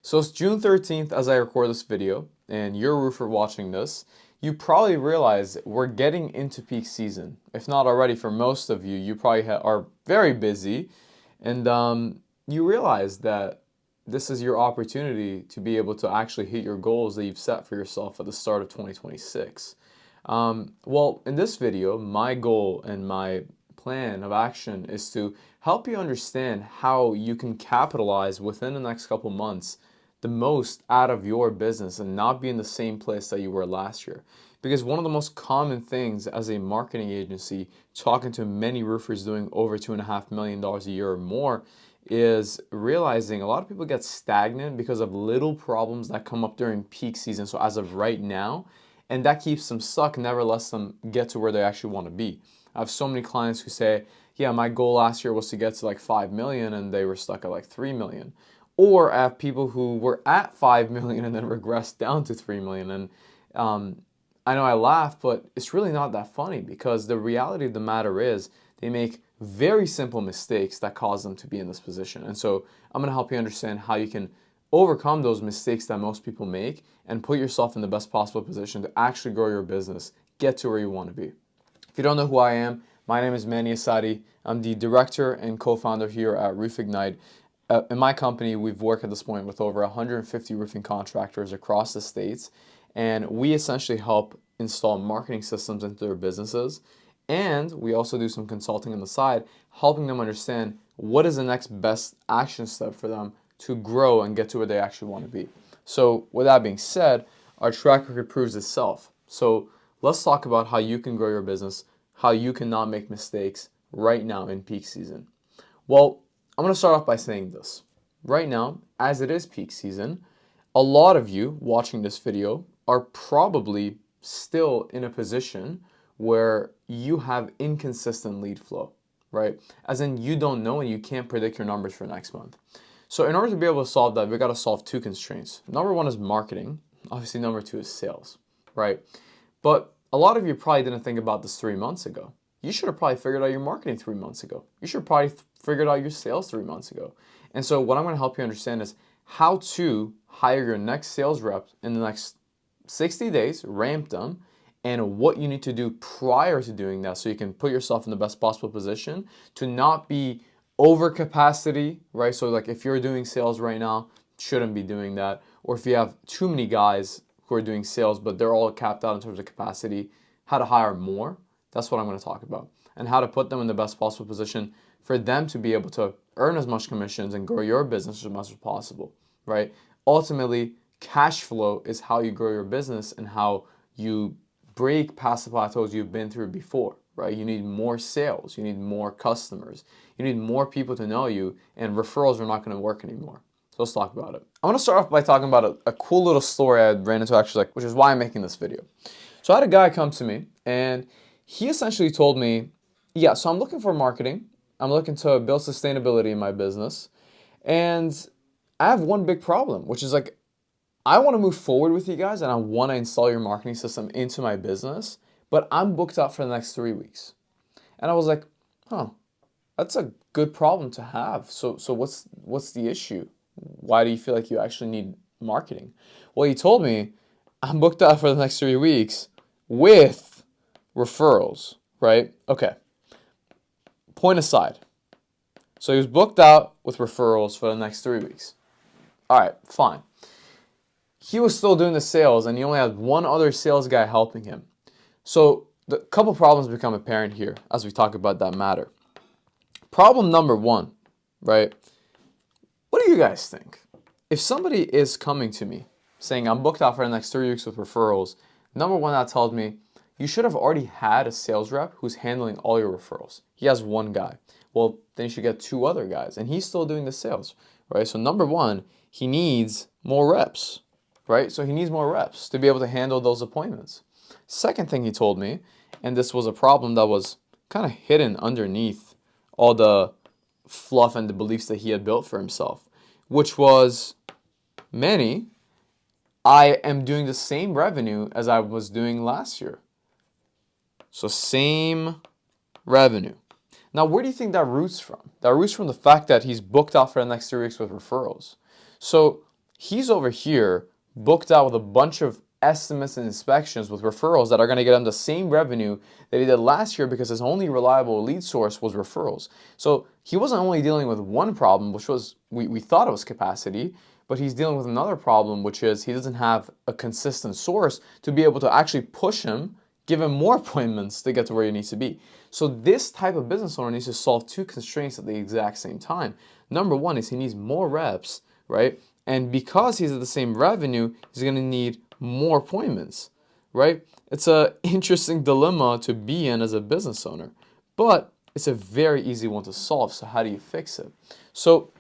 So it's June 13th as I record this video, and you're a roofer watching this. You probably realize we're getting into peak season. If not already, for most of you, you probably are very busy, and you realize that this is your opportunity to be able to actually hit your goals that you've set for yourself at the start of 2026. Well, in this video, my goal and my plan of action is to help you understand how you can capitalize within the next couple months the most out of your business and not be in the same place that you were last year. Because one of the most common things as a marketing agency, talking to many roofers doing over $2.5 million a year or more, is realizing a lot of people get stagnant because of little problems that come up during peak season. So as of right now, and that keeps them stuck, never lets them get to where they actually want to be. I have so many clients who say, yeah, my goal last year was to get to like 5 million and they were stuck at like 3 million. Or I have people who were at 5 million and then regressed down to 3 million. And I know I laugh, but it's really not that funny because the reality of the matter is they make very simple mistakes that cause them to be in this position. And so I'm going to help you understand how you can overcome those mistakes that most people make and put yourself in the best possible position to actually grow your business, get to where you want to be. If you don't know who I am, my name is Manny Asadi. I'm the director and co-founder here at Roof Ignite. In my company, we've worked at this point with over 150 roofing contractors across the states, and we essentially help install marketing systems into their businesses. And we also do some consulting on the side, helping them understand what is the next best action step for them to grow and get to where they actually want to be. So with that being said, our track record proves itself. So let's talk about how you can grow your business, how you cannot make mistakes right now in peak season. Well, I'm going to start off by saying this. Right now, as it is peak season, a lot of you watching this video are probably still in a position where you have inconsistent lead flow, right? As in you don't know and you can't predict your numbers for next month. So in order to be able to solve that, we got to solve two constraints. Number one is marketing. Obviously, number two is sales, right? But a lot of you probably didn't think about this 3 months ago. You should have probably figured out your marketing 3 months ago. You should have probably figured out your sales 3 months ago. And so what I'm going to help you understand is how to hire your next sales rep in the next 60 days, ramp them, and what you need to do prior to doing that so you can put yourself in the best possible position to not be over capacity, right? So like if you're doing sales right now, shouldn't be doing that. Or if you have too many guys who are doing sales, but they're all capped out in terms of capacity, how to hire more. That's what I'm going to talk about. And how to put them in the best possible position for them to be able to earn as much commissions and grow your business as much as possible, right? Ultimately, cash flow is how you grow your business and how you break past the plateaus you've been through before, right? You need more sales, you need more customers, you need more people to know you, and referrals are not going to work anymore. So let's talk about it. I'm going to start off by talking about a cool little story I ran into actually, which is why I'm making this video. So I had a guy come to me and he essentially told me, yeah, so I'm looking for marketing. I'm looking to build sustainability in my business. And I have one big problem, which is like, I want to move forward with you guys and I want to install your marketing system into my business, but I'm booked out for the next 3 weeks. And I was like, huh, that's a good problem to have. So what's the issue? Why do you feel like you actually need marketing? Well, he told me I'm booked out for the next 3 weeks with referrals, right? Okay. Point aside. So he was booked out with referrals for the next 3 weeks. All right, fine. He was still doing the sales and he only had one other sales guy helping him. So the couple problems become apparent here as we talk about that matter. Problem number one, right? What do you guys think? If somebody is coming to me saying I'm booked out for the next 3 weeks with referrals, number one, that tells me you should have already had a sales rep who's handling all your referrals. He has one guy. Well, then you should get 2 other guys and he's still doing the sales, right? So number one, he needs more reps, right? So he needs more reps to be able to handle those appointments. Second thing he told me, and this was a problem that was kind of hidden underneath all the fluff and the beliefs that he had built for himself, which was, Manny, I am doing the same revenue as I was doing last year. So same revenue. Now, where do you think that roots from? That roots from the fact that he's booked out for the next 3 weeks with referrals. So He's over here booked out with a bunch of estimates and inspections with referrals that are going to get him the same revenue that he did last year because his only reliable lead source was referrals. So he wasn't only dealing with one problem, which was we thought it was capacity, but he's dealing with another problem, which is he doesn't have a consistent source to be able to actually push him, give him more appointments to get to where he needs to be. So this type of business owner needs to solve two constraints at the exact same time. Number one is he needs more reps, right? And because he's at the same revenue, he's going to need more appointments, right? It's an interesting dilemma to be in as a business owner, but it's a very easy one to solve. So how do you fix it? So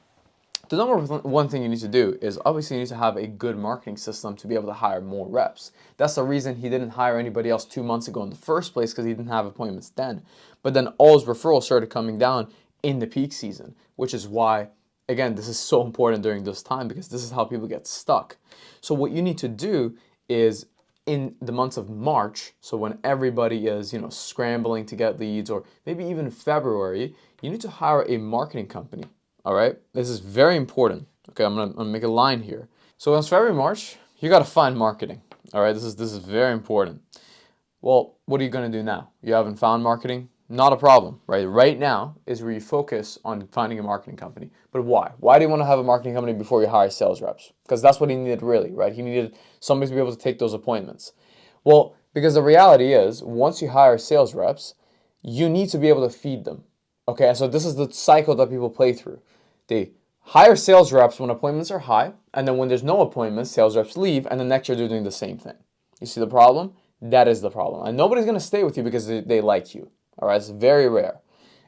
the number one thing you need to do is obviously you need to have a good marketing system to be able to hire more reps. That's the reason he didn't hire anybody else 2 months ago in the first place, because he didn't have appointments then. But then all his referrals started coming down in the peak season, which is why, again, this is so important during this time, because this is how people get stuck. So what you need to do is in the months of March, so when everybody is, scrambling to get leads, or maybe even February, you need to hire a marketing company. All right, this is very important. Okay, I'm gonna make a line here. So it's February, March, you gotta find marketing. All right, this is very important. Well, what are you gonna do now? You haven't found marketing? Not a problem, right? Right now is where you focus on finding a marketing company. But why? Why do you want to have a marketing company before you hire sales reps? Because that's what he needed, really, right? He needed somebody to be able to take those appointments. Well, because the reality is, once you hire sales reps, you need to be able to feed them. Okay, so this is the cycle that people play through. They hire sales reps when appointments are high, and then when there's no appointments, sales reps leave, and the next year they're doing the same thing. You see the problem? That is the problem. And nobody's going to stay with you because they like you. All right, it's very rare.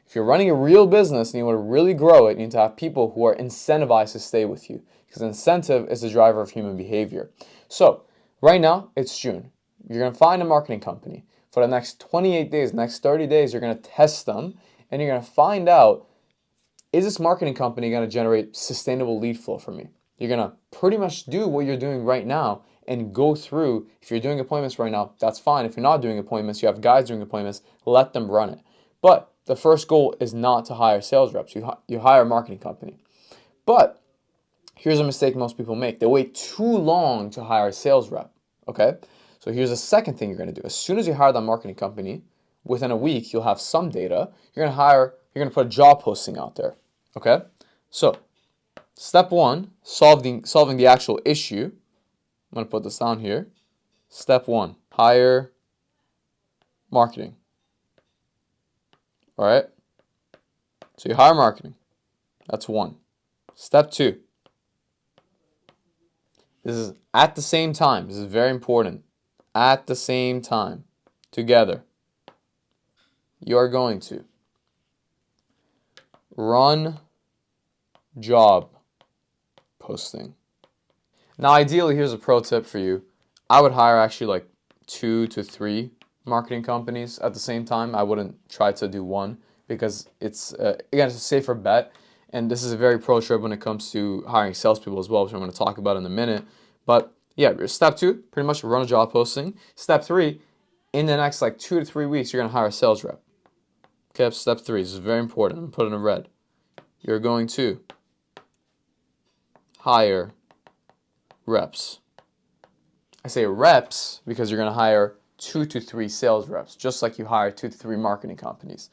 If you're running a real business and you want to really grow it, you need to have people who are incentivized to stay with you, because incentive is the driver of human behavior. So right now, it's June. You're going to find a marketing company. For the next 28 days, next 30 days, you're going to test them, and you're going to find out, is this marketing company going to generate sustainable lead flow for me? You're going to pretty much do what you're doing right now and go through. If you're doing appointments right now, that's fine. If you're not doing appointments, you have guys doing appointments, let them run it. But the first goal is not to hire sales reps. You hire a marketing company. But here's a mistake most people make. They wait too long to hire a sales rep, okay? So here's the second thing you're going to do. As soon as you hire that marketing company, within a week, you'll have some data. You're going to put a job posting out there, okay? So step one, solving the actual issue. I'm going to put this down here. Step one, hire marketing. All right? So you hire marketing. That's one. Step two. This is at the same time. This is very important. At the same time, together, you are going to run job posting. Now, ideally, here's a pro tip for you. I would hire actually like 2 to 3 marketing companies at the same time. I wouldn't try to do one, because it's, again, it's a safer bet. And this is a very pro tip when it comes to hiring salespeople as well, which I'm going to talk about in a minute. But yeah, step 2, pretty much run a job posting. Step 3, in the next like 2 to 3 weeks, you're going to hire a sales rep. Okay, step 3, this is very important. I'm going to put it in red. You're going to hire reps. I say reps because you're going to hire 2 to 3 sales reps, just like you hire 2 to 3 marketing companies.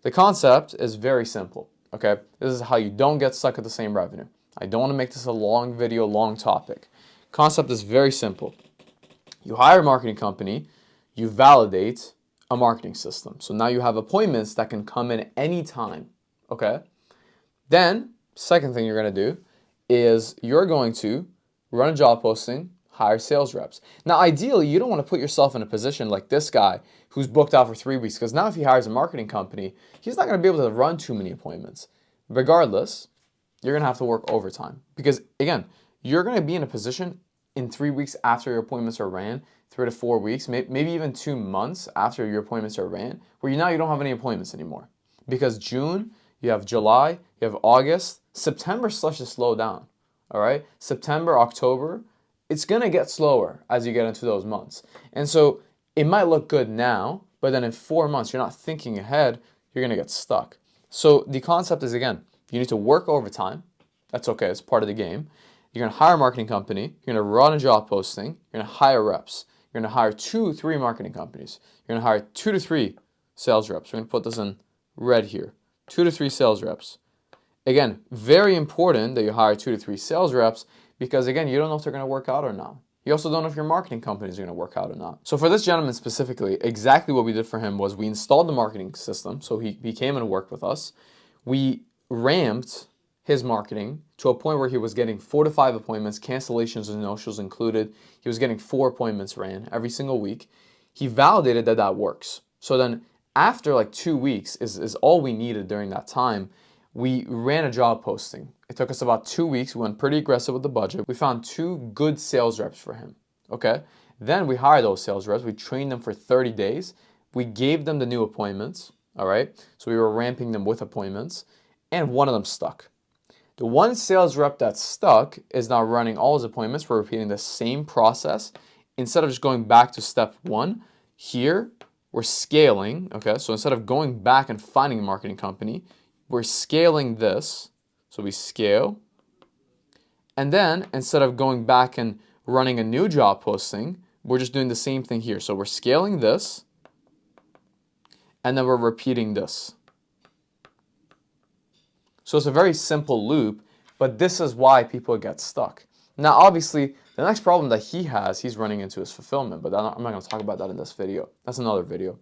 The concept is very simple, okay? This is how you don't get stuck at the same revenue. I don't want to make this a long video, long topic. Concept is very simple. You hire a marketing company, you validate a marketing system. So now you have appointments that can come in any time, okay? Then, second thing you're going to do is you're going to run a job posting, hire sales reps. Now, ideally, you don't want to put yourself in a position like this guy who's booked out for 3 weeks, because now if he hires a marketing company, he's not going to be able to run too many appointments. Regardless, you're going to have to work overtime, because, again, you're going to be in a position in 3 weeks after your appointments are ran, 3 to 4 weeks, maybe even 2 months after your appointments are ran, where you don't have any appointments anymore. Because June, you have July, you have August, September starts to slow down, all right? September, October, it's going to get slower as you get into those months. And so it might look good now, but then in 4 months, you're not thinking ahead, you're going to get stuck. So the concept is, again, you need to work overtime. That's okay, it's part of the game. You're going to hire a marketing company. You're going to run a job posting. You're going to hire reps. You're going to hire 2 to 3 marketing companies. You're going to hire 2 to 3 sales reps. We're going to put this in red here. 2 to 3 sales reps. Again, very important that you hire 2 to 3 sales reps because, again, you don't know if they're going to work out or not. You also don't know if your marketing company is going to work out or not. So for this gentleman specifically, exactly what we did for him was we installed the marketing system. So he came and worked with us. We ramped his marketing to a point where he was getting 4 to 5 appointments, cancellations and no-shows included. He was getting 4 appointments ran every single week. He validated that that works. So then after like 2 weeks is all we needed during that time. We ran a job posting. It took us about 2 weeks. We went pretty aggressive with the budget. We found 2 good sales reps for him. Okay. Then we hired those sales reps. We trained them for 30 days. We gave them the new appointments. All right. So we were ramping them with appointments, and one of them stuck. The one sales rep that stuck is now running all his appointments. We're repeating the same process. Instead of just going back to step 1, here we're scaling. Okay. So instead of going back and finding a marketing company, we're scaling this. So we scale. And then instead of going back and running a new job posting, we're just doing the same thing here. So we're scaling this. And then we're repeating this. So it's a very simple loop, but this is why people get stuck. Now, obviously, the next problem that he's running into is fulfillment, but I'm not going to talk about that in this video. That's another video.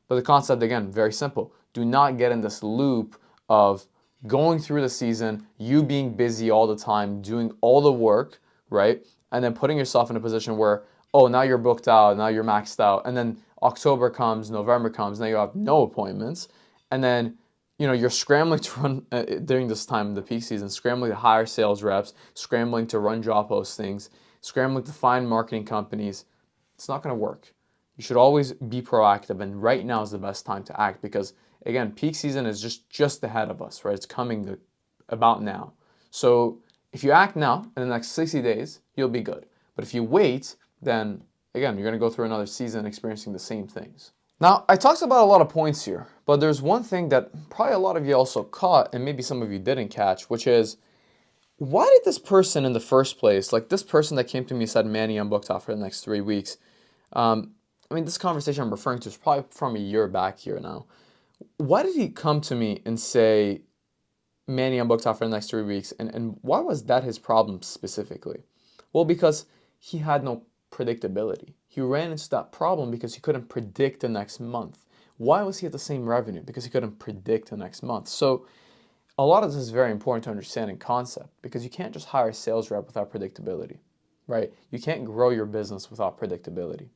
But the concept, again, very simple. Do not get in this loop of going through the season, you being busy all the time, doing all the work, right? And then putting yourself in a position where, oh, now you're booked out, now you're maxed out. And then October comes, November comes, now you have no appointments. And then, you're scrambling to run, during this time, the peak season, scrambling to hire sales reps, scrambling to run job postings, scrambling to find marketing companies. It's not going to work. You should always be proactive, and right now is the best time to act because, again, peak season is just ahead of us, right? It's coming about now. So if you act now, in the next 60 days, you'll be good. But if you wait, then, again, you're going to go through another season experiencing the same things. Now, I talked about a lot of points here, but there's one thing that probably a lot of you also caught, and maybe some of you didn't catch, which is, why did this person in the first place, like this person that came to me and said, Manny, I'm booked out for the next 3 weeks. This conversation I'm referring to is probably from a year back here now. Why did he come to me and say, Manny, I'm booked out for the next 3 weeks? And why was that his problem specifically? Well, because he had no predictability. He ran into that problem because he couldn't predict the next month. Why was he at the same revenue? Because he couldn't predict the next month. So a lot of this is very important to understand in concept because you can't just hire a sales rep without predictability, right? You can't grow your business without predictability.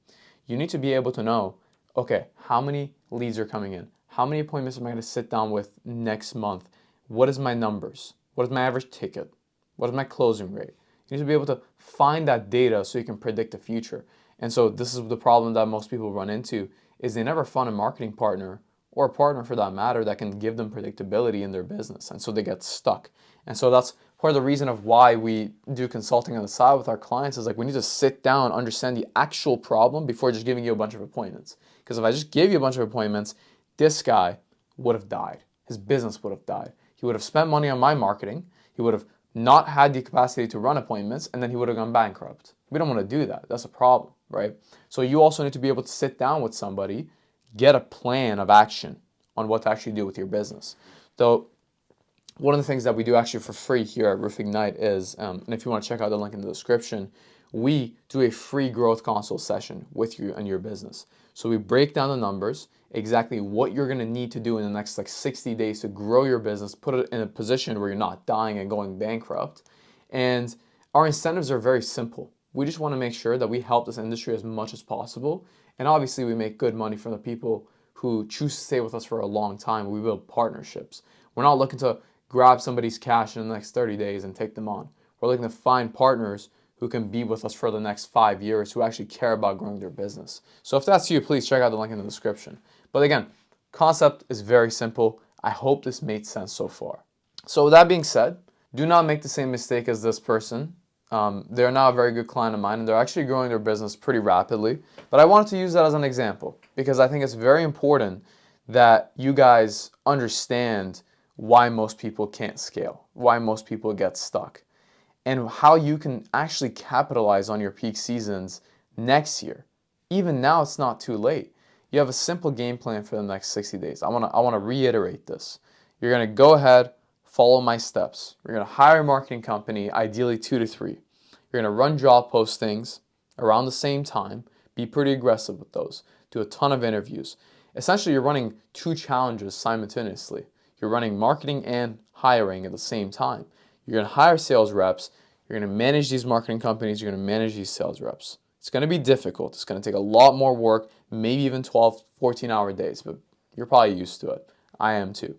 You need to be able to know, okay, how many leads are coming in? How many appointments am I going to sit down with next month? What is my numbers? What is my average ticket? What is my closing rate? You need to be able to find that data so you can predict the future. And so this is the problem that most people run into is they never find a marketing partner or a partner for that matter that can give them predictability in their business. And so they get stuck. And so that's part of the reason of why we do consulting on the side with our clients is like we need to sit down, understand the actual problem before just giving you a bunch of appointments. Because if I just gave you a bunch of appointments, this guy would have died. His business would have died. He would have spent money on my marketing. He would have not had the capacity to run appointments, and then he would have gone bankrupt. We don't want to do that. That's a problem, right? So you also need to be able to sit down with somebody, get a plan of action on what to actually do with your business. So one of the things that we do actually for free here at Roof Ignite is, and if you want to check out the link in the description, we do a free growth consult session with you and your business. So we break down the numbers, exactly what you're going to need to do in the next 60 days to grow your business, put it in a position where you're not dying and going bankrupt. And our incentives are very simple. We just want to make sure that we help this industry as much as possible. And obviously we make good money from the people who choose to stay with us for a long time. We build partnerships. We're not looking to grab somebody's cash in the next 30 days and take them on. We're looking to find partners who can be with us for the next 5 years, who actually care about growing their business. So if that's you, please check out the link in the description. But again, concept is very simple. I hope this made sense so far. So with that being said, do not make the same mistake as this person. They're now a very good client of mine, and they're actually growing their business pretty rapidly. But I wanted to use that as an example because I think it's very important that you guys understand why most people can't scale, why most people get stuck. and how you can actually capitalize on your peak seasons next year. Even now, it's not too late. You have a simple game plan for the next 60 days. I want to reiterate this. You're going to go ahead, follow my steps. You're going to hire a marketing company, ideally 2 to 3. You're going to run job postings around the same time. Be pretty aggressive with those. Do a ton of interviews. Essentially, you're running 2 challenges simultaneously. You're running marketing and hiring at the same time. You're going to hire sales reps. You're going to manage these marketing companies. You're going to manage these sales reps. It's going to be difficult. It's going to take a lot more work, maybe even 12, 14-hour days, but you're probably used to it. I am too.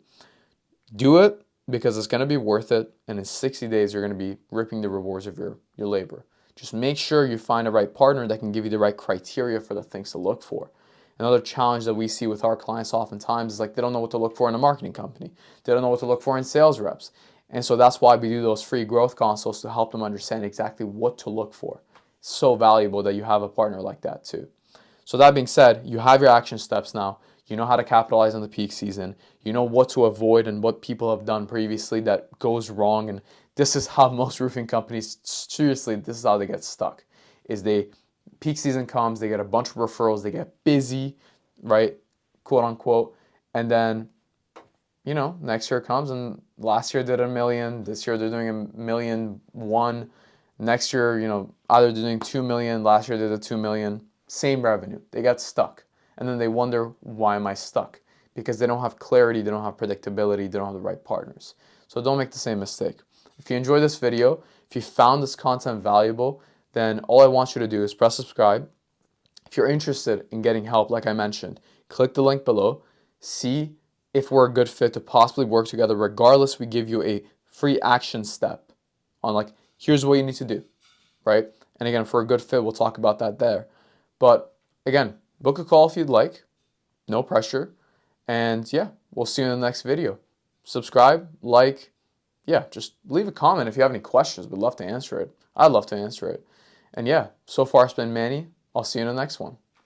Do it because it's going to be worth it, and in 60 days, you're going to be reaping the rewards of your labor. Just make sure you find the right partner that can give you the right criteria for the things to look for. Another challenge that we see with our clients oftentimes is like they don't know what to look for in a marketing company. They don't know what to look for in sales reps. And so that's why we do those free growth consults to help them understand exactly what to look for. It's so valuable that you have a partner like that too. So that being said, you have your action steps now. You know how to capitalize on the peak season. You know what to avoid and what people have done previously that goes wrong. And this is how most roofing companies, seriously, this is how they get stuck. Is peak season comes, they get a bunch of referrals, they get busy, right? Quote unquote. And then, next year comes and last year did $1 million. This year they're doing $1.1 million. Next year, either they're doing $2 million. Last year they did $2 million. Same revenue. They get stuck. And then they wonder, why am I stuck? Because they don't have clarity, they don't have predictability, they don't have the right partners. So don't make the same mistake. If you enjoyed this video, if you found this content valuable, then all I want you to do is press subscribe. If you're interested in getting help, like I mentioned, click the link below. See if we're a good fit to possibly work together. Regardless, we give you a free action step on here's what you need to do, right? And again, for a good fit, we'll talk about that there. But again, book a call if you'd like. No pressure. And yeah, we'll see you in the next video. Subscribe, just leave a comment if you have any questions. We'd love to answer it. I'd love to answer it. And yeah, so far it's been Manny. I'll see you in the next one.